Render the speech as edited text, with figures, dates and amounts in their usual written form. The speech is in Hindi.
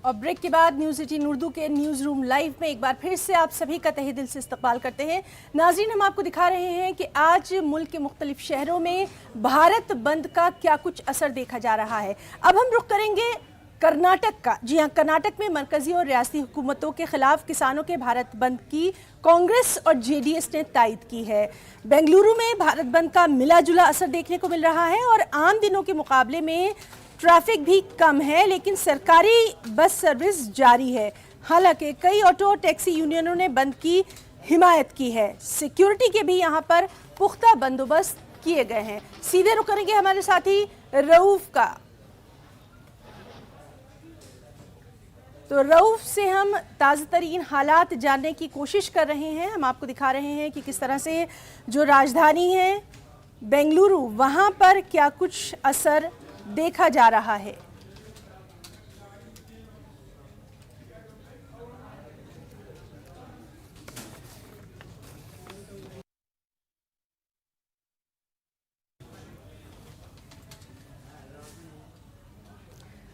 और ब्रेक के बाद न्यूज़ 18 उर्दू के न्यूज़ रूम लाइव में एक बार फिर से आप सभी का तहे दिल से इस्तकबाल करते हैं। नाज़रीन, हम आपको दिखा रहे हैं कि आज मुल्क के मुख्तलिफ शहरों में भारत बंद का क्या कुछ असर देखा जा रहा है। अब हम रुख करेंगे कर्नाटक का। जी हाँ, कर्नाटक में मरकजी और रियासती हुकूमतों के खिलाफ किसानों के भारत बंद की कांग्रेस और जेडीएस ने तायद की है। बेंगलुरु में भारत बंद का मिला जुला असर देखने को मिल रहा है और आम दिनों के मुकाबले में ट्रैफिक भी कम है, लेकिन सरकारी बस सर्विस जारी है। हालांकि कई ऑटो टैक्सी यूनियनों ने बंद की हिमायत की है। सिक्योरिटी के भी यहां पर पुख्ता बंदोबस्त किए गए हैं। सीधे रुक करेंगे हमारे साथी रऊफ का। तो रऊफ से हम ताज़ा तरीन हालात जानने की कोशिश कर रहे हैं। हम आपको दिखा रहे हैं कि किस तरह से जो राजधानी है बेंगलुरु, वहां पर क्या कुछ असर देखा जा रहा है।